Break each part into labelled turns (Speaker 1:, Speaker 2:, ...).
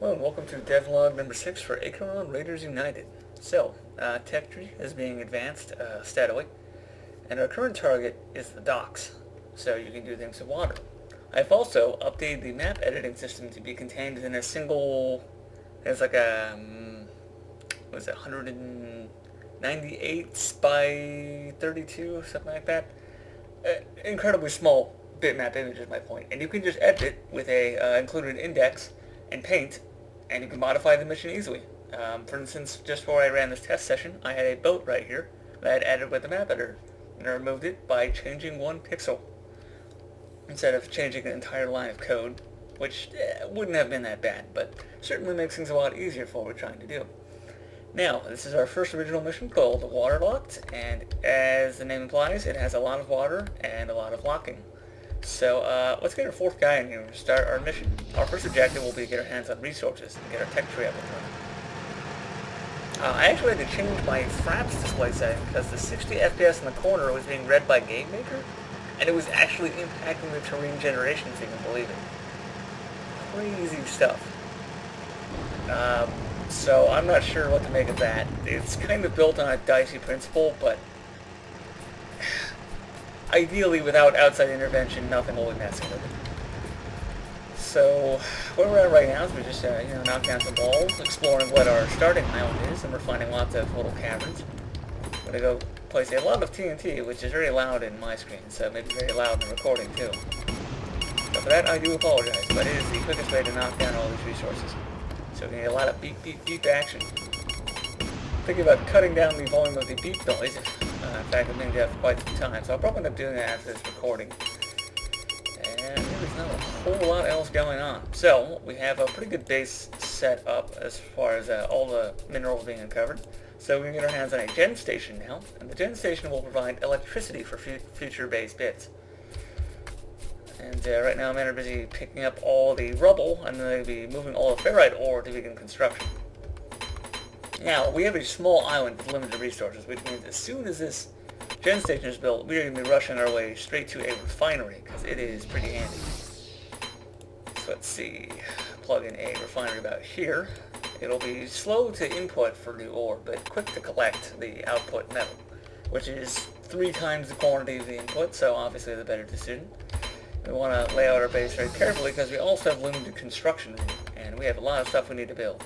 Speaker 1: Hello and welcome to devlog number 6 for Acheron Raiders United. So, tech tree is being advanced steadily, and our current target is the docks, so you can do things with water. I've also updated the map editing system to be contained in a single, it's like a, what is it, 198 by 32, something like that. Incredibly small bitmap image is my point, and you can just edit it with a included index and paint, and you can modify the mission easily. For instance, just before I ran this test session, I had a boat right here that I had added with the map editor, and I removed it by changing one pixel instead of changing an entire line of code, which wouldn't have been that bad, but certainly makes things a lot easier for what we're trying to do. Now, this is our first original mission called Waterlocked, and as the name implies, it has a lot of water and a lot of locking. So let's get our fourth guy in here and start our mission. Our first objective will be to get our hands on resources and get our tech tree up and running. I actually had to change my Fraps display setting because the 60 FPS in the corner was being read by GameMaker, and it was actually impacting the terrain generation, if you can believe it. Crazy stuff. So I'm not sure what to make of that. It's kind of built on a dicey principle, but ideally, without outside intervention, nothing will be messing with it. So, where we're at right now is we're just, knock down some walls, exploring what our starting island is, and we're finding lots of little caverns. I'm going to go place a lot of TNT, which is very loud in my screen, so it may be very loud in the recording, too. So for that, I do apologize, but it is the quickest way to knock down all these resources. So we need a lot of beep, beep, beep action. Thinking about cutting down the volume of the beep noise. In fact, I've been doing that for quite some time, so I'll probably end up doing that after this recording. And there's not a whole lot else going on. So, we have a pretty good base set up as far as all the minerals being uncovered. So we can get our hands on a gen station now, and the gen station will provide electricity for future base bits. And right now I'm busy picking up all the rubble, and then they'll be moving all the ferrite ore to begin construction. Now, we have a small island with limited resources, which means as soon as this gen station is built, we are going to be rushing our way straight to a refinery, because it is pretty handy. So let's see, plug in a refinery about here. It'll be slow to input for new ore, but quick to collect the output metal, which is 3 times the quantity of the input, so obviously the better decision. We want to lay out our base very carefully, because we also have limited construction room, and we have a lot of stuff we need to build.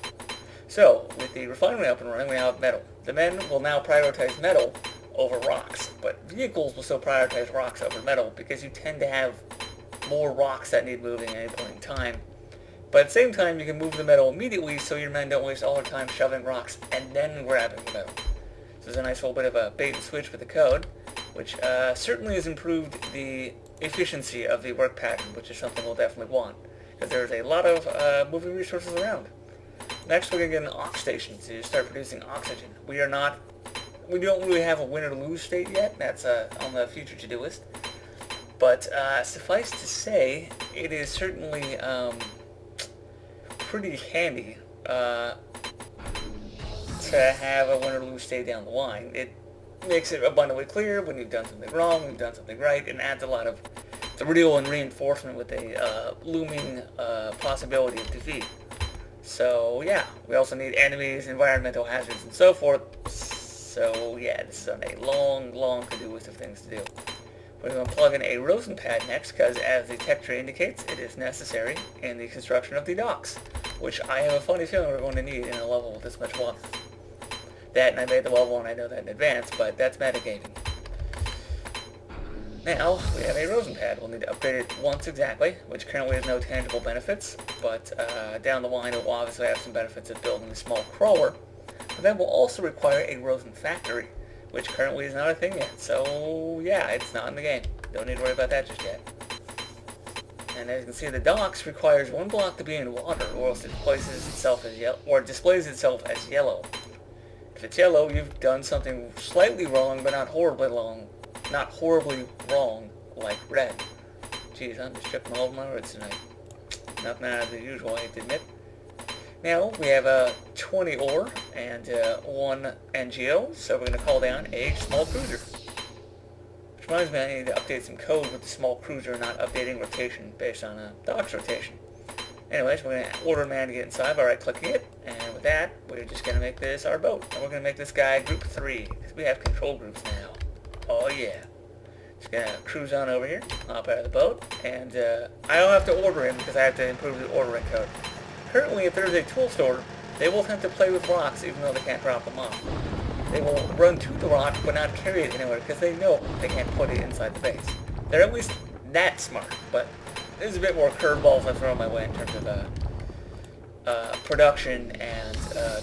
Speaker 1: So, with the refinery up and running, we now have metal. The men will now prioritize metal over rocks, but vehicles will still prioritize rocks over metal because you tend to have more rocks that need moving at any point in time. But at the same time, you can move the metal immediately so your men don't waste all their time shoving rocks and then grabbing the metal. So there's a nice little bit of a bait and switch with the code, which certainly has improved the efficiency of the work pattern, which is something we'll definitely want, because there's a lot of moving resources around. Next, we're going to get an ox station to start producing oxygen. We don't really have a win or lose state yet. That's on the future to-do list. But suffice to say, it is certainly pretty handy to have a win or lose state down the line. It makes it abundantly clear when you've done something wrong, you've done something right, and adds a lot of thrill and reinforcement with a looming possibility of defeat. So yeah, we also need enemies, environmental hazards, and so forth. So yeah, this is on a long to-do list of things to do. We're going to plug in a rosin pad next, because as the tech tree indicates, it is necessary in the construction of the docks, which I have a funny feeling we're going to need in a level with this much water. That, and I made the level, and I know that in advance, but that's metagaming. Now, we have a rosin pad. We'll need to upgrade it once exactly, which currently has no tangible benefits, but down the line it will obviously have some benefits of building a small crawler. But that will also require a rosin factory, which currently is not a thing yet. So yeah, it's not in the game. Don't need to worry about that just yet. And as you can see, the docks requires 1 block to be in water, or else it displays itself as yellow. If it's yellow, you've done something slightly wrong, but not horribly wrong. Not horribly wrong, like red. Jeez, I'm just tripping all over my words tonight. Nothing out of the usual, I hate to admit. Now, we have 20 ore and 1 NGO, so we're going to call down a small cruiser. Which reminds me, I need to update some code with the small cruiser, not updating rotation based on docks rotation. Anyways, we're going to order a man to get inside by right-clicking it, and with that, we're just going to make this our boat. And we're going to make this guy Group 3, because we have control groups now. Oh yeah. Just going to cruise on over here, hop out of the boat, and I don't have to order him because I have to improve the ordering code. Currently, if there's a tool store, they will attempt to play with rocks even though they can't drop them off. They will run to the rock but not carry it anywhere because they know they can't put it inside the base. They're at least that smart, but there's a bit more curveballs I throw my way in terms of production and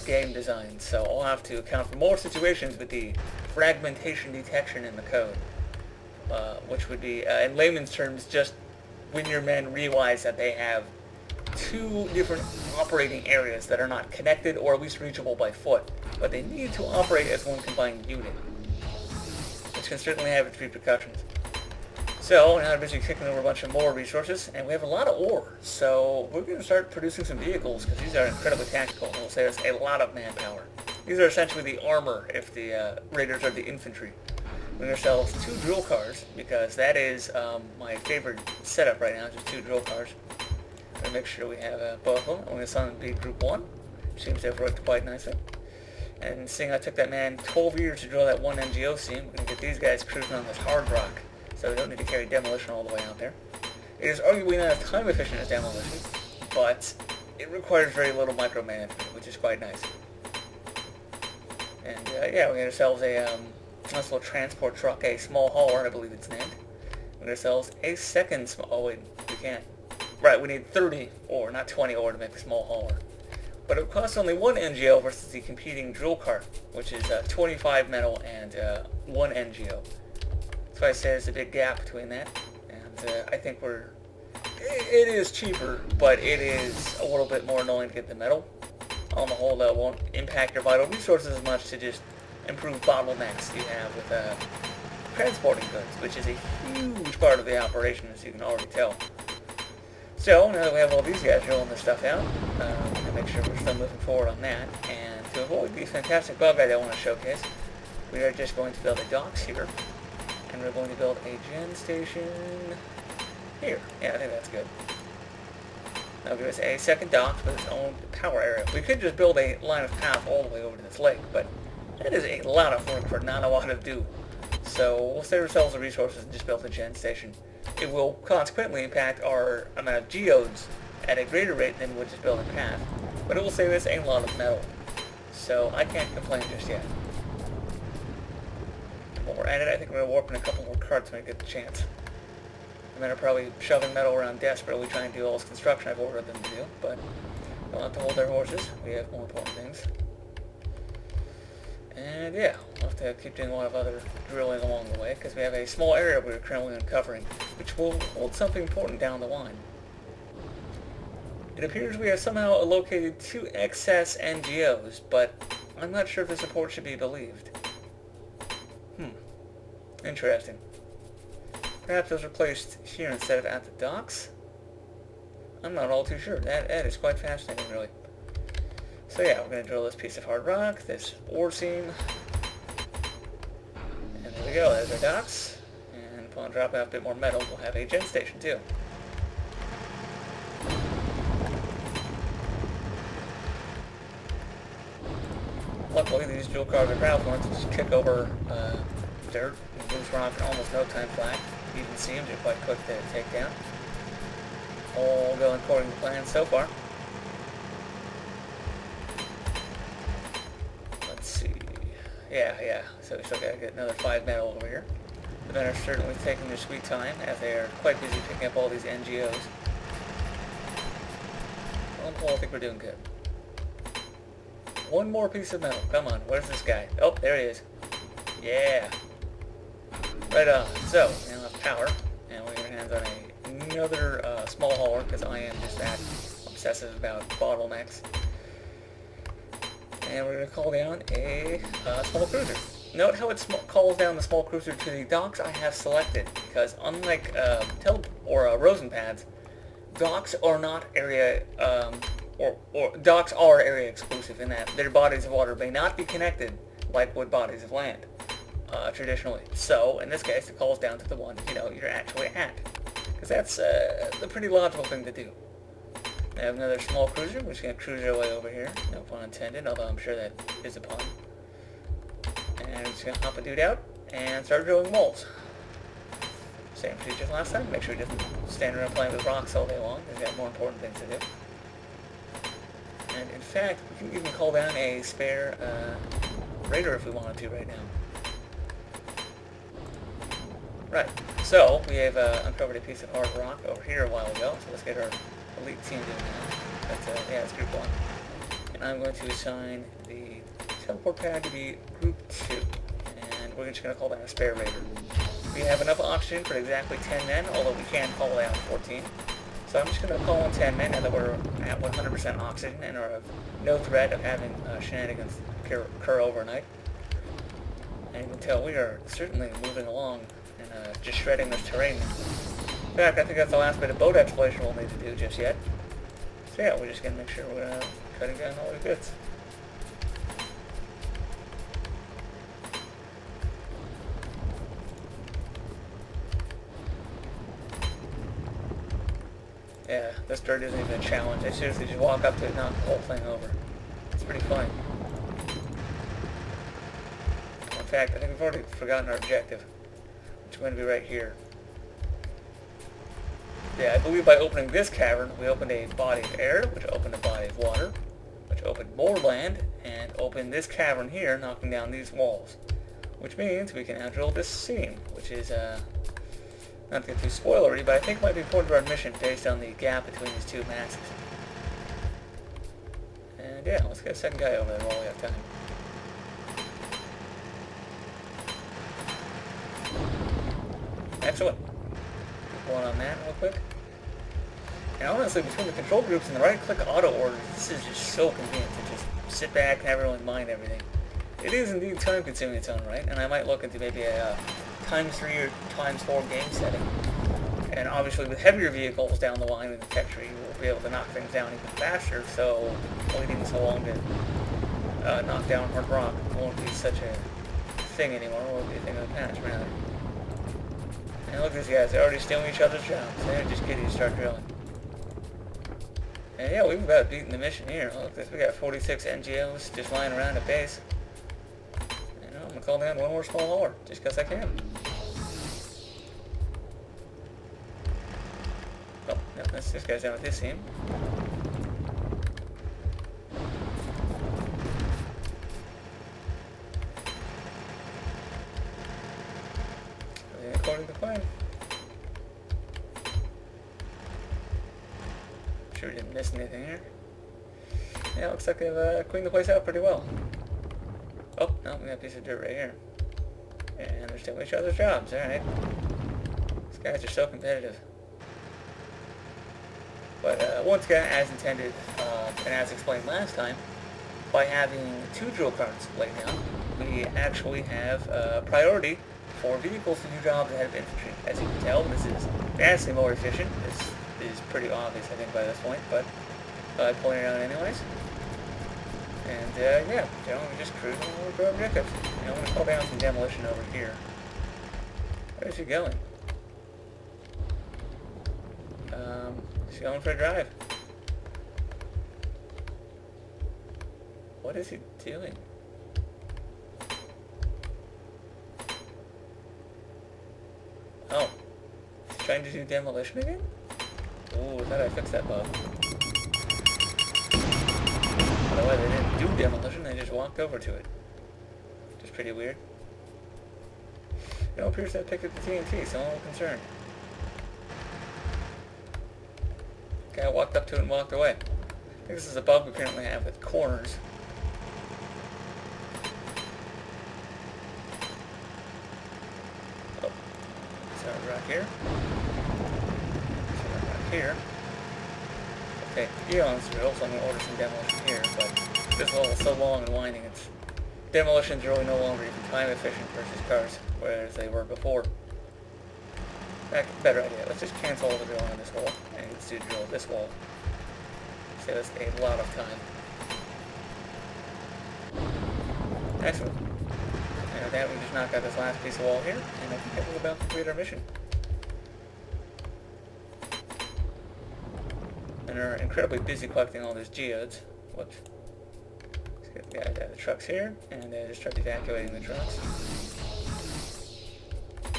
Speaker 1: game design, so I'll have to account for more situations with the fragmentation detection in the code, which would be, in layman's terms, just when your men realize that they have two different operating areas that are not connected or at least reachable by foot, but they need to operate as one combined unit, which can certainly have its repercussions. So now I'm busy kicking over a bunch of more resources, and we have a lot of ore, so we're going to start producing some vehicles, because these are incredibly tactical, and will save us a lot of manpower. These are essentially the armor if the raiders are the infantry. We're going to sell 2 drill cars, because that is my favorite setup right now, just 2 drill cars. We're going to make sure we have both of them. I'm going to assign them to be Group 1. Seems to have worked quite nicely. And seeing I took that man 12 years to drill that one NGO seam, we're going to get these guys cruising on this hard rock, so we don't need to carry demolition all the way out there. It is arguably not as time efficient as demolition, but it requires very little micromanagement, which is quite nice. And yeah, we got ourselves a nice little transport truck, a small hauler, I believe it's named. We got ourselves a second small, oh wait, we can't. Right, we need 30 ore, not 20 ore to make the small hauler. But it costs only 1 NGO versus the competing drill cart, which is 25 metal and 1 NGO. So I say there's a big gap between that, and I think it is cheaper, but it is a little bit more annoying to get the metal. On the whole, that won't impact your vital resources as much to just improve bottlenecks you have with transporting goods, which is a huge part of the operation, as you can already tell. So, now that we have all these guys rolling this stuff out, we're going to make sure we're still moving forward on that, and to avoid the fantastic bug I want to showcase, we are just going to build a docks here. And we're going to build a gen station here. Yeah, I think that's good. That'll give us a second dock with its own power area. We could just build a line of path all the way over to this lake, but that is a lot of work for not a lot to do. So we'll save ourselves the resources and just build a gen station. It will consequently impact our amount of geodes at a greater rate than would just build a path, but it will save us a lot of metal. So I can't complain just yet. While we're at it, I think we're going to warp in a couple more carts when we get the chance. And then are probably shoving metal around desperately trying to do all this construction I've ordered them to do, but don't have to hold their horses. We have more important things. And yeah, we'll have to keep doing a lot of other drilling along the way, because we have a small area we're currently uncovering, which will hold something important down the line. It appears we have somehow located 2 excess NGOs, but I'm not sure if this report should be believed. Interesting. Perhaps those were placed here instead of at the docks? I'm not all too sure. That is quite fascinating, really. So yeah, we're going to drill this piece of hard rock, this ore seam. And there we go, there's our docks. And upon dropping out a bit more metal, we'll have a gen station too. Luckily, these dual cars are powerful ones to just kick over dirt and loose rock in almost no time flat. Even seams are quite quick to take down. All going according to plan so far. Let's see. Yeah. So we still gotta get another 5 metal over here. The men are certainly taking their sweet time as they are quite busy picking up all these NGOs. On the whole, I think we're doing good. One more piece of metal. Come on, where's this guy? Oh, there he is. Yeah. Right on. So, now have power, and we're going to hands on another small hauler, because I am just that obsessive about bottlenecks. And we're going to call down a small cruiser. Note how it calls down the small cruiser to the docks I have selected, because unlike Rosen pads, docks are not area, or docks are area exclusive in that their bodies of water may not be connected like would bodies of land. Traditionally. So, in this case, it calls down to the one, you're actually at. Because that's a pretty logical thing to do. I have another small cruiser. We're just going to cruise our way over here. No pun intended, although I'm sure that is a pun. And we're just going to hop a dude out and start drilling moles. Same procedure as last time. Make sure he doesn't stand around playing with rocks all day long. He's got more important things to do. And in fact, we can even call down a spare raider if we wanted to right now. Right. So, we have uncovered a piece of hard rock over here a while ago. So let's get our elite team doing that. That's group 1. And I'm going to assign the teleport pad to be group 2. And we're just going to call down a spare raider. We have enough oxygen for exactly 10 men, although we can call down 14. So I'm just going to call in 10 men now that we're at 100% oxygen and are of no threat of having shenanigans occur overnight. And you can tell we are certainly moving along and just shredding this terrain. In fact, I think that's the last bit of boat exploration we'll need to do just yet. So yeah, we're just going to make sure we're cutting down all the bits. Yeah, this dirt isn't even a challenge. I seriously just walk up to it and knock the whole thing over. It's pretty funny. In fact, I think we've already forgotten our objective, which is going to be right here. Yeah, I believe by opening this cavern, we opened a body of air, which opened a body of water, which opened more land, and opened this cavern here, knocking down these walls. Which means we can now drill this seam, which is, not to get too spoilery, but I think might be important to our mission based on the gap between these two masses. And yeah, let's get a second guy over there while we have time. Excellent. One on that real quick. And honestly, between the control groups and the right-click auto orders, this is just so convenient to just sit back and have everyone mind everything. It is indeed time-consuming in its own right, and I might look into maybe a ×3 or ×4 game setting. And obviously with heavier vehicles down the line in the tech tree, we'll be able to knock things down even faster, so waiting so long to knock down hard rock won't be such a thing anymore. It won't be a thing of the past, rather. And look at these guys, they're already stealing each other's jobs. They're just kidding to start drilling. And yeah, we've about beaten the mission here. Look at this, we got 46 NGOs just lying around at base. And I'm going to call down one more small hauler, just because I can. Oh, no, this guy's down with this team. According to plan. Sure we didn't miss anything here. Yeah, looks like they've cleaned the place out pretty well. Oh, no, we got a piece of dirt right here. And they're stealing each other's jobs, alright. These guys are so competitive. But once again, as intended, and as explained last time, by having 2 drill carts laid down, we actually have priority for vehicles to do jobs ahead of infantry. As you can tell, this is vastly more efficient. This is pretty obvious, I think, by this point, but I'm pulling it out anyways. And yeah, we just cruise on over our objectives. I'm going to call down some demolition over here. Where's he going? He's going for a drive. What is he doing? Oh. He's trying to do demolition again? Ooh, I thought I fixed that bug. By the way, they didn't do demolition, they just walked over to it. Which is pretty weird. It all appears to have picked up the TNT, so I'm a little concerned. Guy walked up to it and walked away. I think this is a bug we currently have with corners. Oh, start right here. Start right here. Okay, eons drill, so I'm going to order some demolition here, but this level is so long and winding, demolition's really no longer even time efficient versus cars, whereas they were before. Better idea. Let's just cancel all the drilling on this wall, and let's do drill this wall. Save us a lot of time. Excellent. And with that, we just knock out this last piece of wall here, and I think we're about to complete our mission. and are incredibly busy collecting all those geodes. Whoops. Let's get the guys out of the trucks here, and just start evacuating the trucks.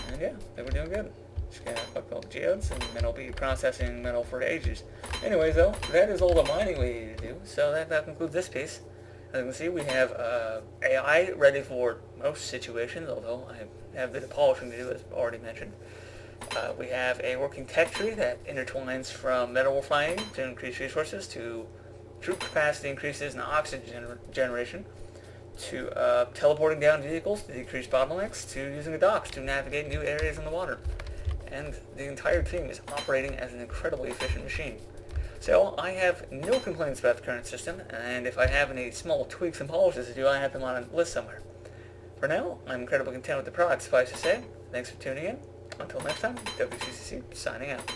Speaker 1: And yeah, I think we're doing good. Just gonna collect all the geodes, and then I'll be processing metal for ages. Anyways, though, that is all the mining we need to do. So that concludes this piece. As you can see, we have AI ready for most situations, although I have a bit of polishing to do, as already mentioned. We have a working tech tree that intertwines from metal refining to increase resources, to troop capacity increases and oxygen generation, to teleporting down vehicles to decrease bottlenecks, to using the docks to navigate new areas in the water. And the entire team is operating as an incredibly efficient machine. So I have no complaints about the current system, and if I have any small tweaks and polishes to do, I have them on a list somewhere. For now, I'm incredibly content with the product, suffice to say. Thanks for tuning in. Until next time, WCCC signing out.